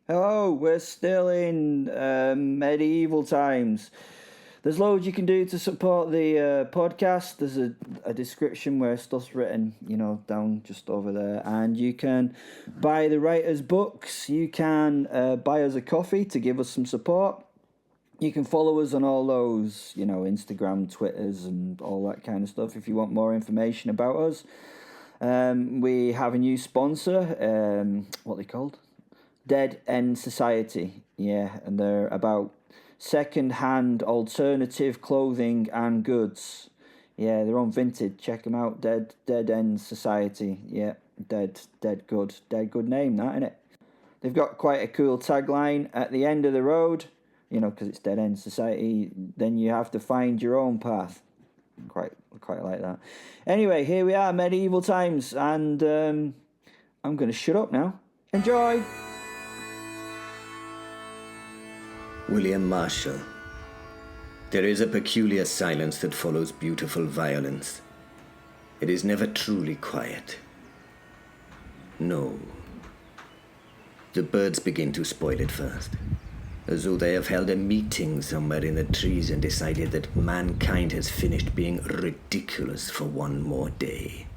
Hello, we're still in medieval times. There's loads you can do to support the podcast. There's a description where stuff's written, down just over there. And you can buy the writer's books. You can buy us a coffee to give us some support. You can follow us on all those, Instagram, Twitters, and all that kind of stuff if you want more information about us. We have a new sponsor. What are they called? Dead End Society. Yeah, and they're about second-hand alternative clothing and goods. Yeah, they're on Vinted. Check them out. Dead End Society. Yeah, dead good name, that, innit? They've got quite a cool tagline at the end of the road. Because it's Dead End Society, then you have to find your own path. Quite like that. Anyway, here we are, medieval times, and I'm going to shut up now. Enjoy! William Marshal. There is a peculiar silence that follows beautiful violence. It is never truly quiet. No. The birds begin to spoil it first, as though they have held a meeting somewhere in the trees and decided that mankind has finished being ridiculous for one more day.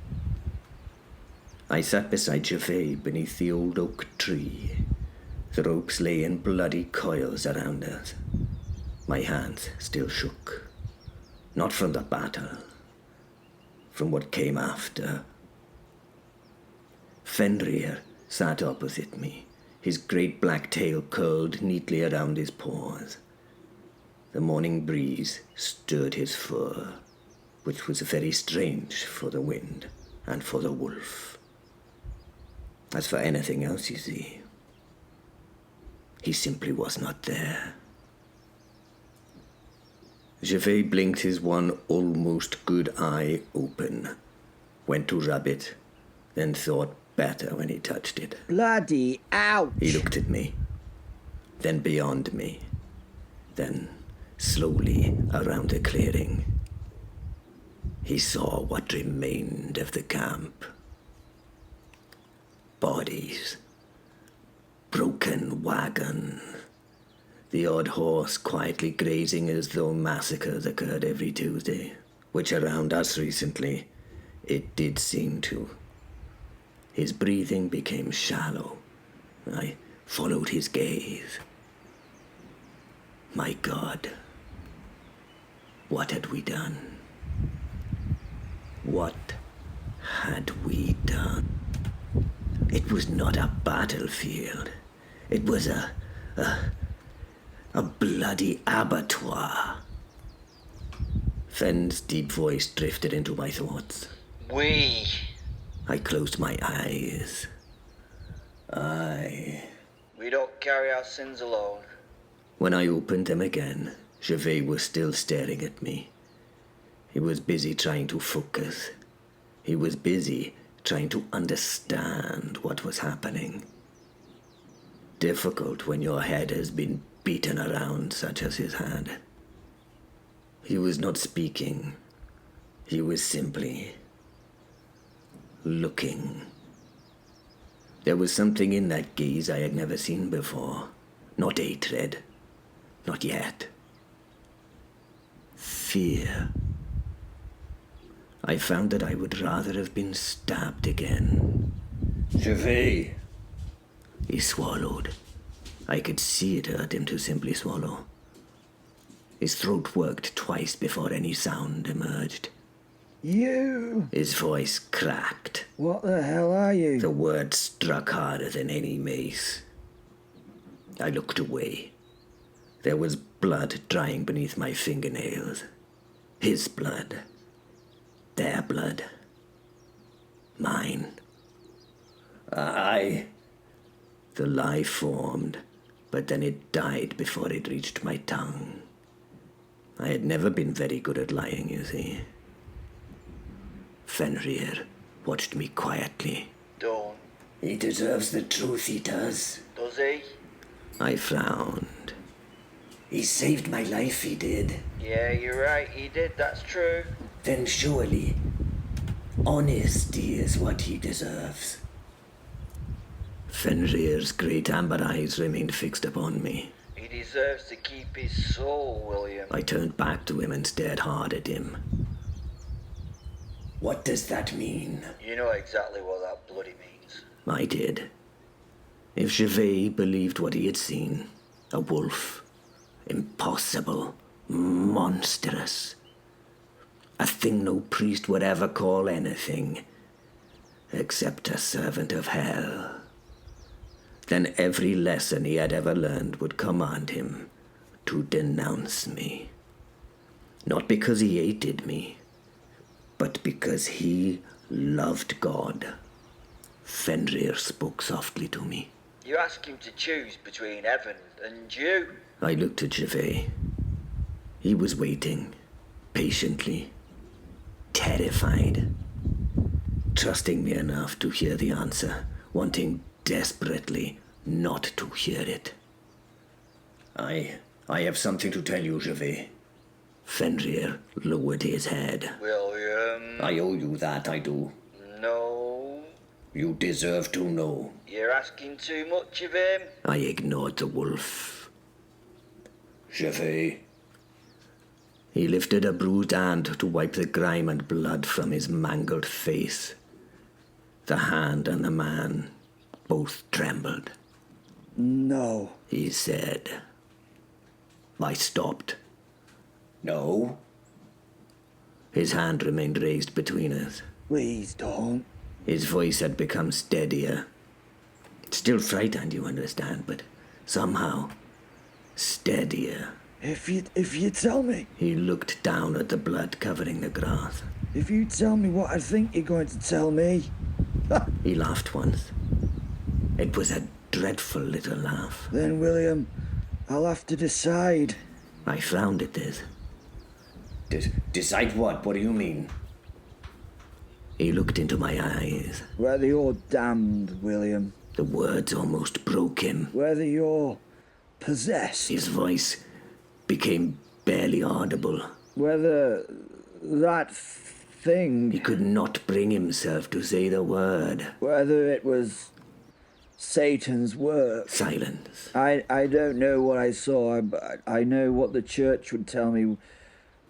I sat beside Gervais beneath the old oak tree. The ropes lay in bloody coils around us. My hands still shook. Not from the battle, from what came after. Fenrir sat opposite me, his great black tail curled neatly around his paws. The morning breeze stirred his fur, which was very strange for the wind and for the wolf. As for anything else, you see, he simply was not there. Gervais blinked his one almost good eye open, went to rub it, then thought better when he touched it. Bloody ouch! He looked at me, then beyond me, then slowly around the clearing. He saw what remained of the camp. Bodies. Broken wagon. The odd horse quietly grazing as though massacres occurred every Tuesday, which around us recently, it did seem to. His breathing became shallow. I followed his gaze. My God, what had we done? What had we done? It was not a battlefield. It was a bloody abattoir. Fenn's deep voice drifted into my thoughts. We. I closed my eyes. We don't carry our sins alone. When I opened them again, Gervais was still staring at me. He was busy trying to focus. He was busy trying to understand what was happening. Difficult when your head has been beaten around such as his had. He was not speaking. He was simply looking. There was something in that gaze I had never seen before. Not hatred. Not yet. Fear. I found that I would rather have been stabbed again. Gervais! He swallowed. I could see it hurt him to simply swallow. His throat worked twice before any sound emerged. You! His voice cracked. What the hell are you? The word struck harder than any mace. I looked away. There was blood drying beneath my fingernails. His blood. Their blood. Mine. The lie formed, but then it died before it reached my tongue. I had never been very good at lying, you see. Fenrir watched me quietly. Don't. He deserves the truth, he does. Does he? I frowned. He saved my life, he did. Yeah, you're right, he did, that's true. Then surely, honesty is what he deserves. Fenrir's great amber eyes remained fixed upon me. He deserves to keep his soul, William. I turned back to him and stared hard at him. What does that mean? You know exactly what that bloody means. I did. If Gervais believed what he had seen, a wolf, impossible, monstrous, a thing no priest would ever call anything, except a servant of hell, then every lesson he had ever learned would command him to denounce me. Not because he hated me, but because he loved God. Fenrir spoke softly to me. You ask him to choose between heaven and you. I looked at Gervais. He was waiting, patiently, terrified, trusting me enough to hear the answer, wanting desperately not to hear it. I have something to tell you, Gervais. Fenrir lowered his head. William. I owe you that, I do. No. You deserve to know. You're asking too much of him. I ignored the wolf. Gervais. He lifted a bruised hand to wipe the grime and blood from his mangled face. The hand and the man both trembled. No. He said. I stopped. No? His hand remained raised between us. Please don't. His voice had become steadier. Still frightened, you understand, but somehow steadier. If you tell me. He looked down at the blood covering the grass. If you tell me what I think you're going to tell me. He laughed once. It was a dreadful little laugh. Then, William, I'll have to decide. I frowned at this. Decide what? What do you mean? He looked into my eyes. Whether you're damned, William. The words almost broke him. Whether you're possessed. His voice became barely audible. Whether that thing. He could not bring himself to say the word. Whether it was Satan's work. Silence. I don't know what I saw, but I know what the church would tell me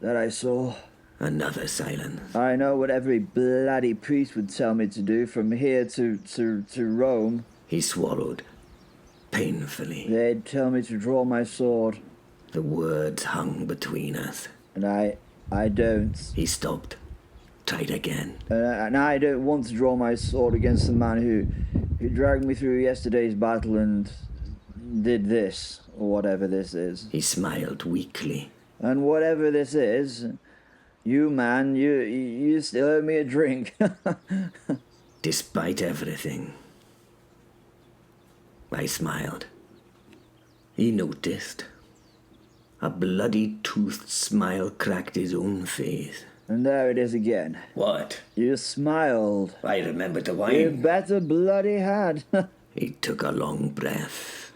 that I saw. Another silence. I know what every bloody priest would tell me to do from here to Rome. He swallowed, painfully. They'd tell me to draw my sword. The words hung between us. And I don't. He stopped, tried again. And I don't want to draw my sword against the man who dragged me through yesterday's battle and did this, or whatever this is. He smiled weakly. And whatever this is, you man, you still owe me a drink. Despite everything. I smiled. He noticed. A bloody toothed smile cracked his own face. And there it is again. What? You smiled. I remembered the You wine. better bloody had. He took a long breath.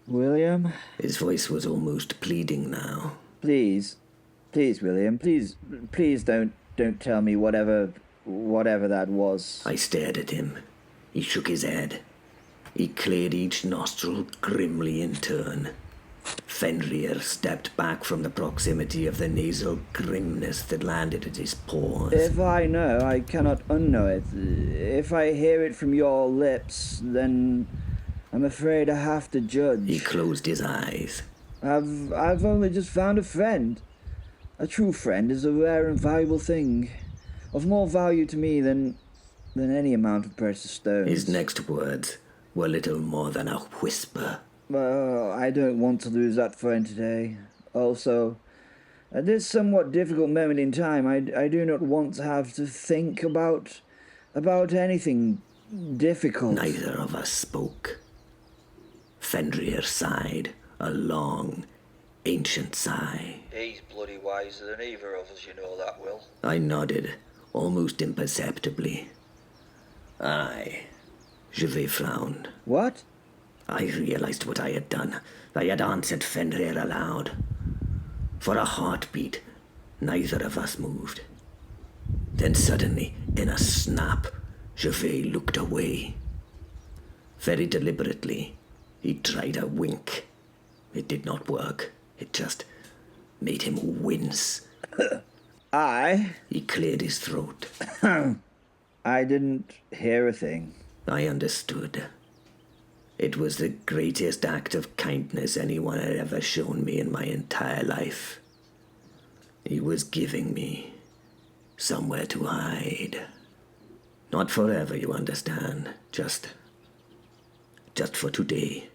William? His voice was almost pleading now. Please, William, please don't tell me whatever that was. I stared at him. He shook his head. He cleared each nostril grimly in turn. Fenrir stepped back from the proximity of the nasal grimness that landed at his pores. If I know, I cannot unknow it. If I hear it from your lips, then I'm afraid I have to judge. He closed his eyes. I've only just found a friend. A true friend is a rare and valuable thing, of more value to me than any amount of precious stones. His next words were little more than a whisper. Well, I don't want to lose that friend today. Also, at this somewhat difficult moment in time, I do not want to have to think about anything difficult. Neither of us spoke. Fenrir sighed, a long, ancient sigh. He's bloody wiser than either of us, you know that, Will. I nodded, almost imperceptibly. Aye. Gervais frowned. What? I realized what I had done. I had answered Fenrir aloud. For a heartbeat, neither of us moved. Then suddenly, in a snap, Gervais looked away. Very deliberately, he tried a wink. It did not work. It just made him wince. He cleared his throat. I didn't hear a thing. I understood. It was the greatest act of kindness anyone had ever shown me in my entire life. He was giving me somewhere to hide. Not forever, you understand. Just for today.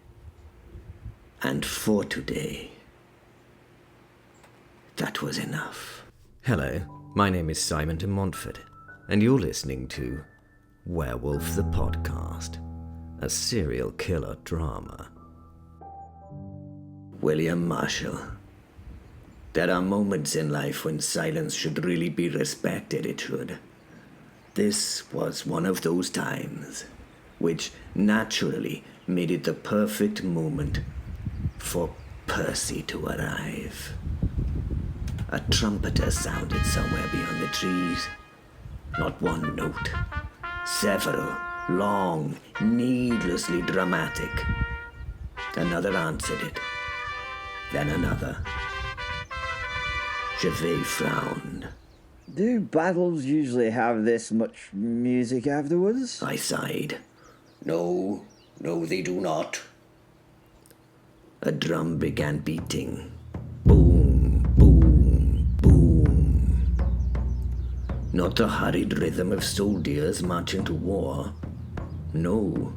And for today. That was enough. Hello, my name is Simon de Montfort, and you're listening to Werewolf the Podcast, a serial killer drama. William Marshal. There are moments in life when silence should really be respected, it should. This was one of those times, which naturally made it the perfect moment for Percy to arrive. A trumpeter sounded somewhere beyond the trees. Not one note. Several, long, needlessly dramatic. Another answered it. Then another. Gervais frowned. Do battles usually have this much music afterwards? I sighed. No, they do not. A drum began beating. Boom, boom, boom. Not the hurried rhythm of soldiers marching to war. No,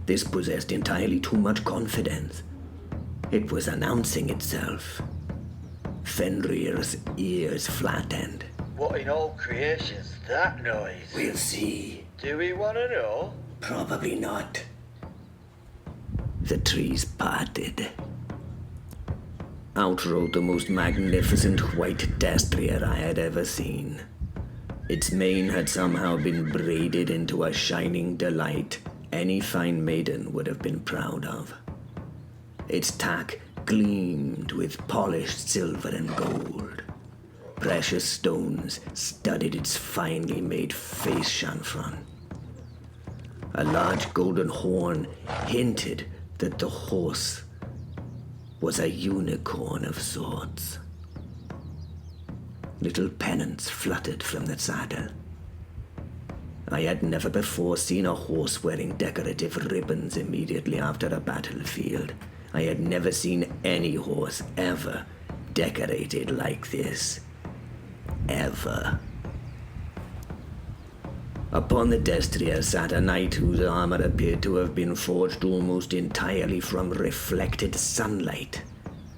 this possessed entirely too much confidence. It was announcing itself. Fenrir's ears flattened. What in all creation's that noise? We'll see. Do we want to know? Probably not. The trees parted. Out rode the most magnificent white destrier I had ever seen. Its mane had somehow been braided into a shining delight any fine maiden would have been proud of. Its tack gleamed with polished silver and gold. Precious stones studded its finely made face chanfron. A large golden horn hinted that the horse was a unicorn of sorts. Little pennants fluttered from the saddle. I had never before seen a horse wearing decorative ribbons immediately after a battlefield. I had never seen any horse ever decorated like this. Ever. Upon the destrier sat a knight whose armor appeared to have been forged almost entirely from reflected sunlight.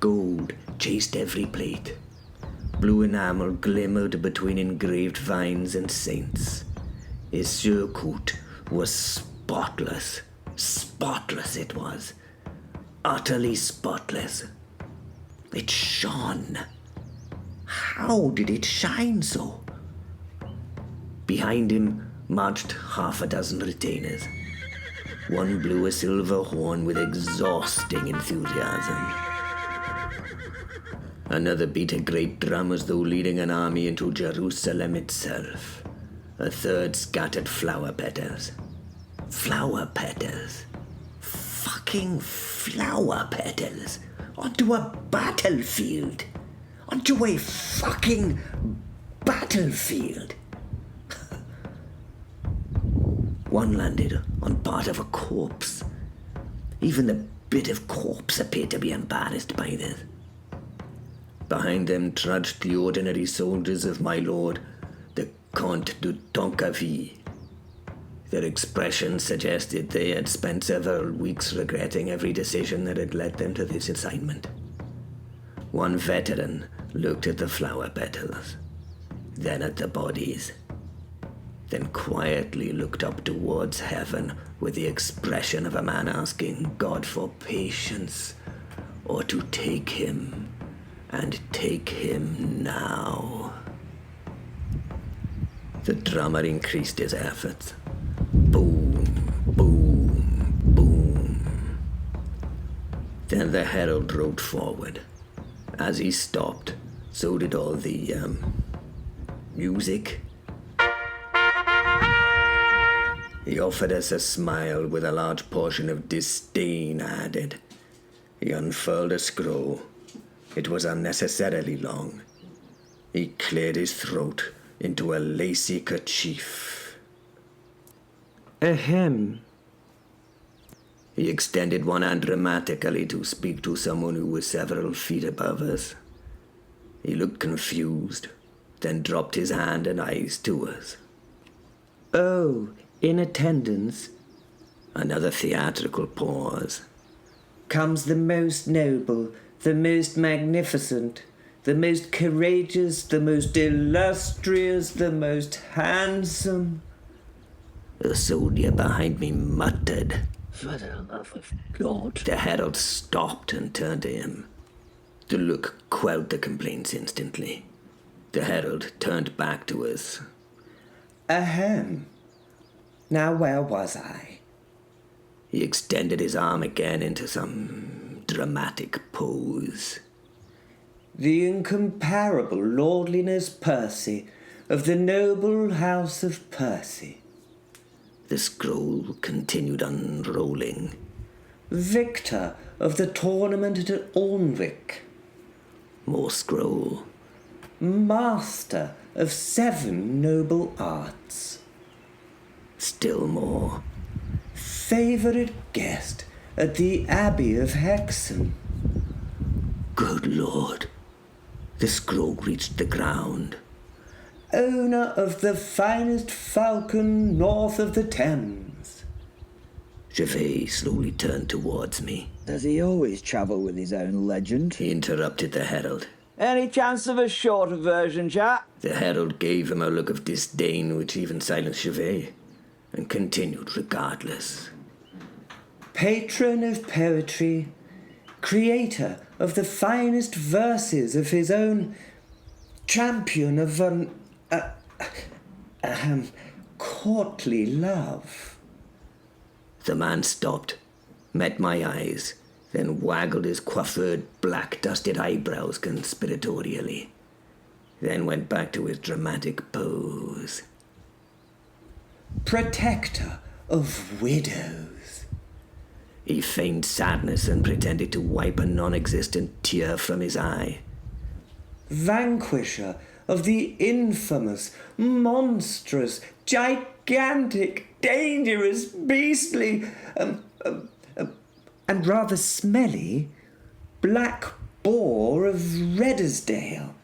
Gold chased every plate. Blue enamel glimmered between engraved vines and saints. His surcoat was spotless. Spotless it was. Utterly spotless. It shone. How did it shine so? Behind him marched half a dozen retainers. One blew a silver horn with exhausting enthusiasm. Another beat a great drum as though leading an army into Jerusalem itself. A third scattered flower petals. Flower petals. Fucking flower petals. Onto a battlefield. Onto a fucking battlefield. One landed on part of a corpse. Even the bit of corpse appeared to be embarrassed by this. Behind them trudged the ordinary soldiers of my lord, the Château de Tancarville. Their expressions suggested they had spent several weeks regretting every decision that had led them to this assignment. One veteran looked at the flower petals, then at the bodies, then quietly looked up towards heaven with the expression of a man asking God for patience, or to take him, and take him now. The drummer increased his efforts. Boom, boom, boom. Then the herald rode forward. As he stopped, so did all the, music. He offered us a smile with a large portion of disdain added. He unfurled a scroll. It was unnecessarily long. He cleared his throat into a lacy kerchief. Ahem. He extended one hand dramatically to speak to someone who was several feet above us. He looked confused, then dropped his hand and eyes to us. Oh, in attendance. Another theatrical pause. Comes the most noble, the most magnificent, the most courageous, the most illustrious, the most handsome. The soldier behind me muttered. For the love of God. The herald stopped and turned to him. The look quelled the complaints instantly. The herald turned back to us. Ahem. Now where was I? He extended his arm again into some dramatic pose. The incomparable lordliness Percy, of the noble house of Percy. The scroll continued unrolling. Victor of the tournament at Alnwick. More scroll. Master of 7 noble arts. Still more. Favoured guest at the Abbey of Hexham. Good Lord. The scroll reached the ground. Owner of the finest falcon north of the Thames. Gervais slowly turned towards me. Does he always travel with his own legend? He interrupted the herald. Any chance of a shorter version, chap? The herald gave him a look of disdain which even silenced Gervais, and continued regardless. Patron of poetry, creator of the finest verses of his own, champion of courtly love. The man stopped, met my eyes, then waggled his coiffured, black-dusted eyebrows conspiratorially, then went back to his dramatic pose. Protector of widows. He feigned sadness and pretended to wipe a non-existent tear from his eye. Vanquisher of the infamous, monstrous, gigantic, dangerous, beastly, and rather smelly, black boar of Reddersdale.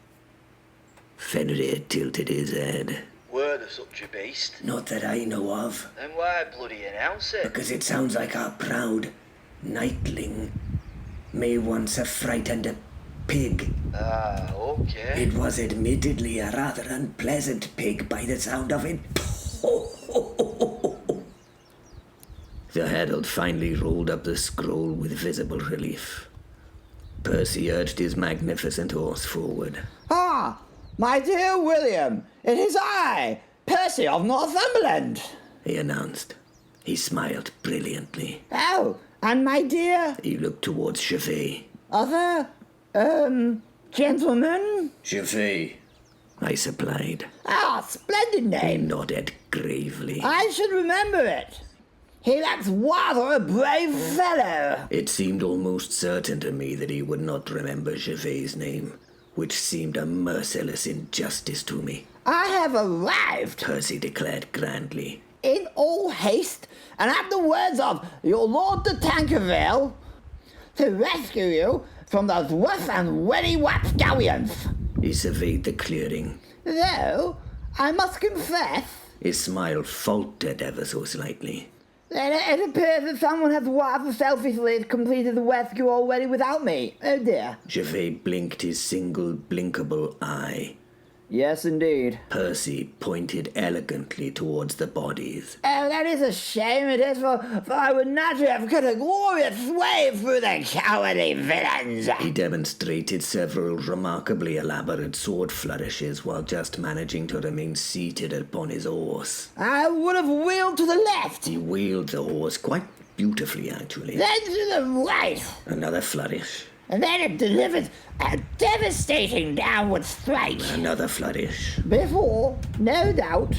Fenrir tilted his head. Were there such a beast? Not that I know of, Then why bloody announce it? because it sounds like our proud knightling may once have frightened a pig. Ah, okay. It was admittedly a rather unpleasant pig by the sound of it. The herald finally rolled up the scroll with visible relief. Percy urged his magnificent horse forward. Ah, my dear William, it is I, Percy of Northumberland. He announced. He smiled brilliantly. Oh, and my dear He looked towards Gervais. other, gentleman? Gervais, I supplied. Ah, splendid He name. nodded gravely. I should remember it. He looks rather a brave fellow. It seemed almost certain to me that he would not remember Gervais' name, which seemed a merciless injustice to me, I have arrived Percy declared grandly. in all haste and at the words of your Lord de Tancarville to rescue you from those rough and ready rapscallions. He surveyed the clearing. Though, I must confess His smile faltered ever so slightly. that it appears that someone has rather selfishly completed the rescue already without me. Oh dear. Gervais blinked his single blinkable eye. Yes, indeed. Percy pointed elegantly towards the bodies. Oh, that is a shame it is, for I would naturally have cut a glorious way through the cowardly villains. He demonstrated several remarkably elaborate sword flourishes while just managing to remain seated upon his horse. I would have wheeled to the left, He wheeled the horse quite beautifully, actually. then to the right, Another flourish. and then it delivered a devastating downward strike. Another flourish. Before, no doubt,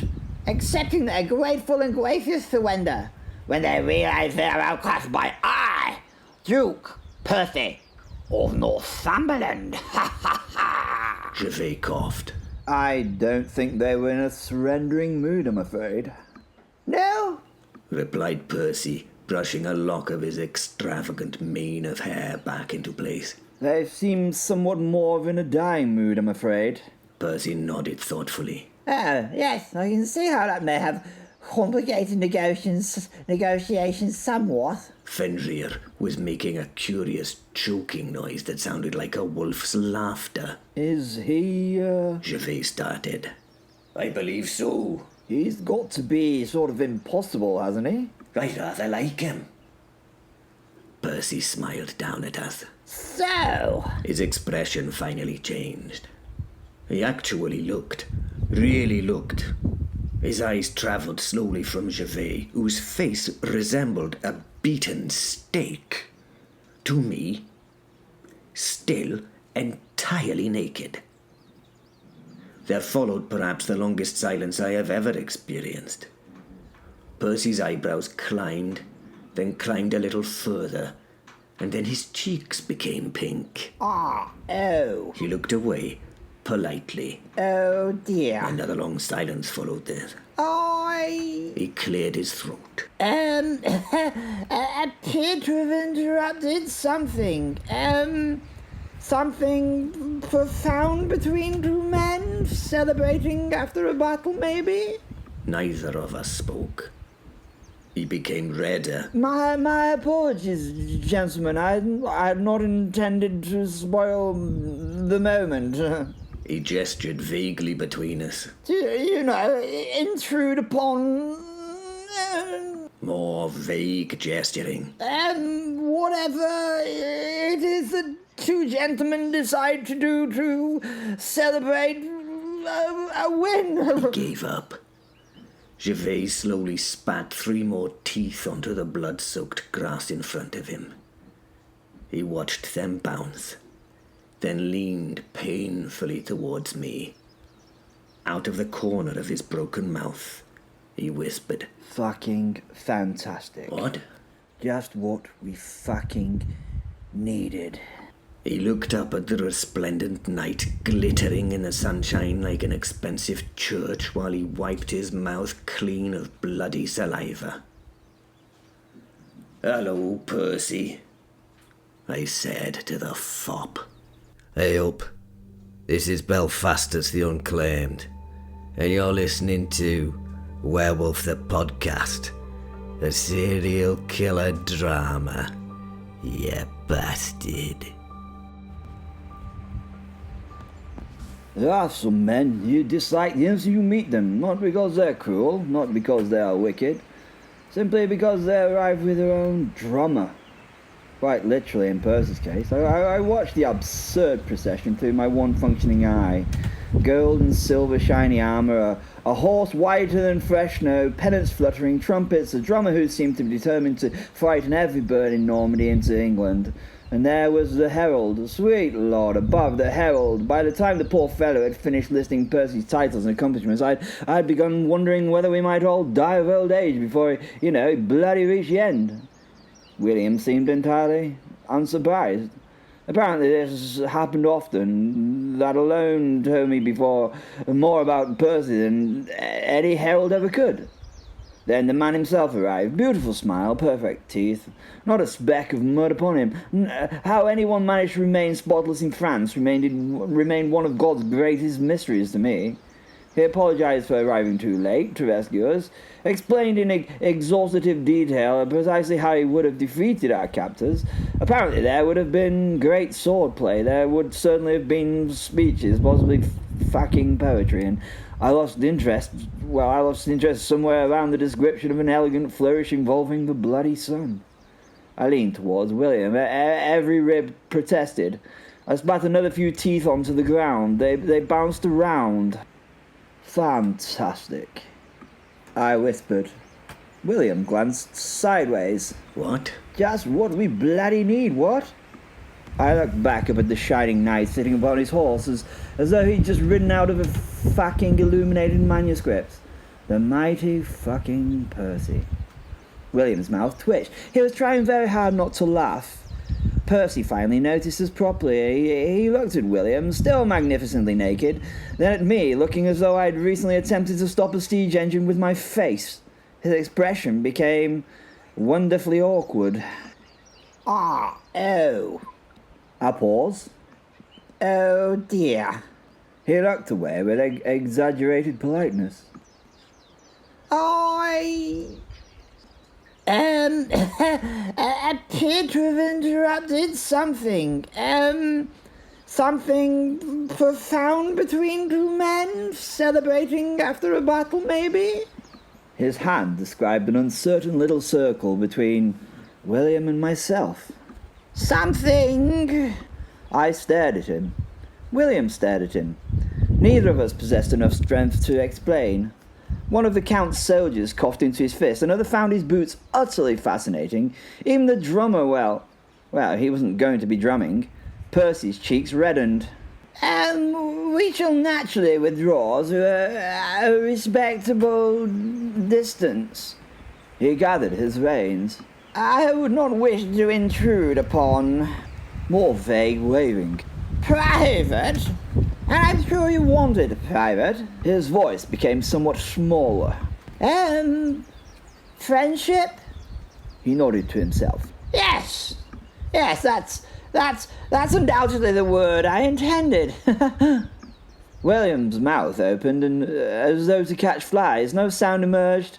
accepting their grateful and gracious surrender when they realize they are outclassed by I, Duke Percy of Northumberland. Ha ha ha! Gervais coughed. I don't think they were in a surrendering mood, I'm afraid. No? Replied Percy, brushing a lock of his extravagant mane of hair back into place. They seem somewhat more in a dying mood, I'm afraid. Percy nodded thoughtfully. Oh, yes, I can see how that may have complicated negotiations somewhat. Fenrir was making a curious choking noise that sounded like a wolf's laughter. Is he, Gervais started. I believe so. He's got to be sort of impossible, hasn't he? I rather like him. Percy smiled down at us. So? His expression finally changed. He actually looked, really looked. His eyes travelled slowly from Gervais, whose face resembled a beaten steak, to me, still entirely naked. There followed perhaps the longest silence I have ever experienced. Percy's eyebrows climbed, then climbed a little further, and then his cheeks became pink. Oh. He looked away, politely. Oh dear. Another long silence followed this. He cleared his throat. Appear to have interrupted something. Something profound between two men, celebrating after a battle, maybe? Neither of us spoke. He became redder. My apologies, gentlemen. I had not intended to spoil the moment. He gestured vaguely between us. You know, intrude upon... More vague gesturing. whatever it is that two gentlemen decide to do to celebrate a win. He gave up. Gervais slowly spat 3 more teeth onto the blood-soaked grass in front of him. He watched them bounce, then leaned painfully towards me. Out of the corner of his broken mouth, he whispered, Fucking fantastic. What? Just what we fucking needed. He looked up at the resplendent night glittering in the sunshine like an expensive church while he wiped his mouth clean of bloody saliva. Hello, Percy, I said to the fop. Hey up, this is Belfastus the Unclaimed, and you're listening to Werewolf the Podcast, a serial killer drama, you bastard. There are some men, you dislike them so you meet them, not because they're cruel, not because they are wicked, simply because they arrive with their own drama. Quite literally in Percy's case. I watched the absurd procession through my one functioning eye. Gold and silver shiny armour, a horse whiter than fresh snow, pennants fluttering, trumpets, a drummer who seemed to be determined to frighten every bird in Normandy into England. And there was the herald, sweet lord above the herald. By the time the poor fellow had finished listing Percy's titles and accomplishments, I'd begun wondering whether we might all die of old age before, he bloody reached the end. William seemed entirely unsurprised. Apparently this happened often. That alone told me before more about Percy than any herald ever could. Then the man himself arrived. Beautiful smile, perfect teeth, not a speck of mud upon him. How anyone managed to remain spotless in France remained one of God's greatest mysteries to me. He apologized for arriving too late to rescue us, explained in exhaustive detail precisely how he would have defeated our captors. Apparently there would have been great swordplay, there would certainly have been speeches, possibly fucking poetry, and I lost interest somewhere around the description of an elegant flourish involving the bloody sun. I leaned towards William. Every rib protested. I spat another few teeth onto the ground. They bounced around. Fantastic, I whispered. William glanced sideways. What? Just what we bloody need, what? I looked back up at the shining knight sitting upon his horse as though he'd just ridden out of a fucking illuminated manuscript. The mighty fucking Percy. William's mouth twitched. He was trying very hard not to laugh. Percy finally noticed us properly. He looked at William, still magnificently naked, then at me, looking as though I'd recently attempted to stop a siege engine with my face. His expression became wonderfully awkward. Oh. A pause. Oh dear. He looked away with exaggerated politeness. I appear to have interrupted something. Something profound between two men, celebrating after a battle, maybe? His hand described an uncertain little circle between William and myself. Something. I stared at him. William stared at him. Neither of us possessed enough strength to explain. One of the Count's soldiers coughed into his fist. Another found his boots utterly fascinating. Even the drummer, well, he wasn't going to be drumming. Percy's cheeks reddened. We shall naturally withdraw to a respectable distance. He gathered his reins. I would not wish to intrude upon More vague waving. private, and I'm sure you wanted private. His voice became somewhat smaller. Friendship? He nodded to himself. Yes, that's undoubtedly the word I intended. William's mouth opened, and as though to catch flies, no sound emerged.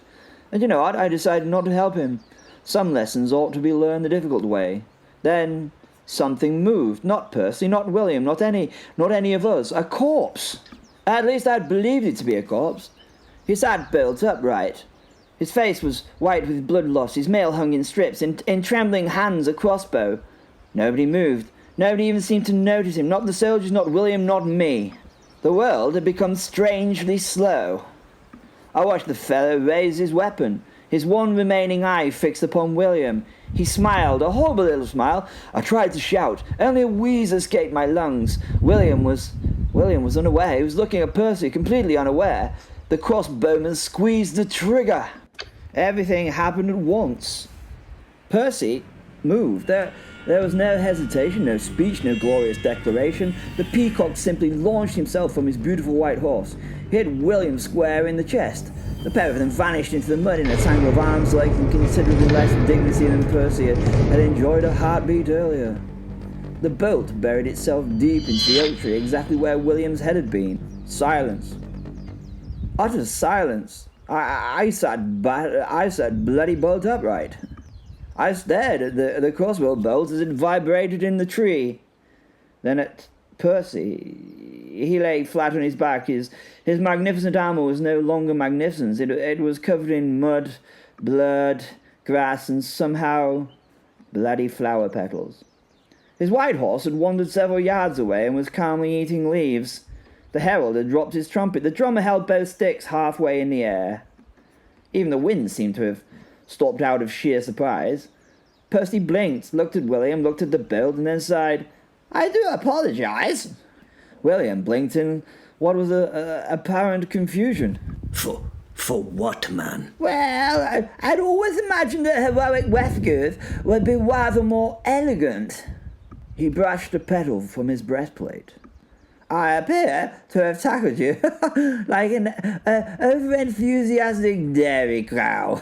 And you know what? I decided not to help him. Some lessons ought to be learned the difficult way. Then something moved. Not Percy, not William, not any of us. A corpse. At least I'd believed it to be a corpse. He sat bolt upright. His face was white with blood loss. His mail hung in strips. In trembling hands, a crossbow. Nobody moved. Nobody even seemed to notice him. Not the soldiers, not William, not me. The world had become strangely slow. I watched the fellow raise his weapon, his one remaining eye fixed upon William. He smiled, a horrible little smile. I tried to shout. Only a wheeze escaped my lungs. William was unaware. He was looking at Percy, completely unaware. The crossbowman squeezed the trigger. Everything happened at once. Percy moved. There was no hesitation, no speech, no glorious declaration. The peacock simply launched himself from his beautiful white horse. He hit William square in the chest. The pair of them vanished into the mud in a tangle of arms length and considerably less dignity than Percy had enjoyed a heartbeat earlier. The bolt buried itself deep into the oak tree, exactly where William's head had been. Silence. Utter silence. I sat bloody bolt upright. I stared at the crossbow bolt as it vibrated in the tree. Then at Percy. He lay flat on his back. His magnificent armour was no longer magnificent. It was covered in mud, blood, grass, and somehow bloody flower petals. His white horse had wandered several yards away and was calmly eating leaves. The herald had dropped his trumpet. The drummer held both sticks halfway in the air. Even the wind seemed to have stopped out of sheer surprise. Percy blinked, looked at William, looked at the bolt, and then sighed, I do apologize. William blinked in what was apparent confusion. For what, man? Well, I'd always imagined that heroic Westgirth would be rather more elegant. He brushed a petal from his breastplate. I appear to have tackled you like an over-enthusiastic dairy cow.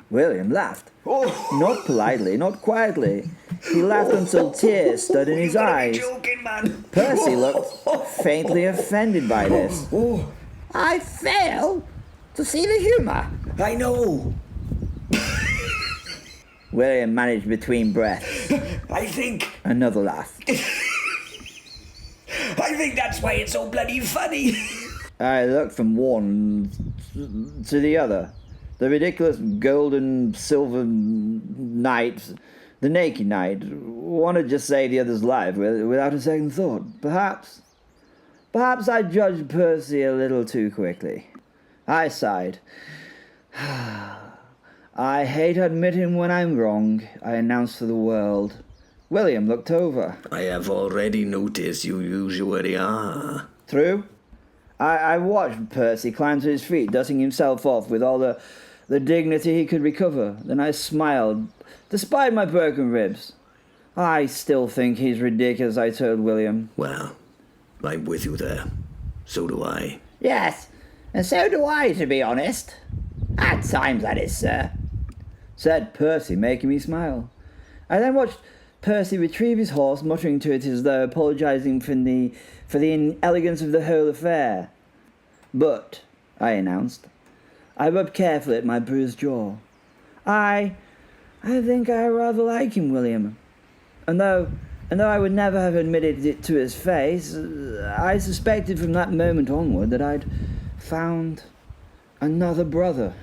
William laughed. Not politely, not quietly. He laughed until tears stood in his eyes. Joking, man. Percy looked faintly offended by this. I fail to see the humour. I know. William managed between breaths. I think Another laugh. that's why it's so bloody funny. I looked from one to the other. The ridiculous gold and silver knight, the naked knight, one had just saved the other's life without a second thought. Perhaps I judged Percy a little too quickly. I sighed. I hate admitting when I'm wrong, I announced to the world. William looked over. I have already noticed you usually are. True. I watched Percy climb to his feet, dusting himself off with all the dignity he could recover. Then I smiled, despite my broken ribs. I still think he's ridiculous, I told William. Well, I'm with you there. So do I. Yes, and so do I, to be honest. At times, that is, sir. Said Percy, making me smile. I then watched Percy retrieve his horse, muttering to it as though apologising for the inelegance of the whole affair. But, I announced, I rubbed carefully at my bruised jaw. I think I rather like him, William. And though I would never have admitted it to his face, I suspected from that moment onward that I'd found another brother.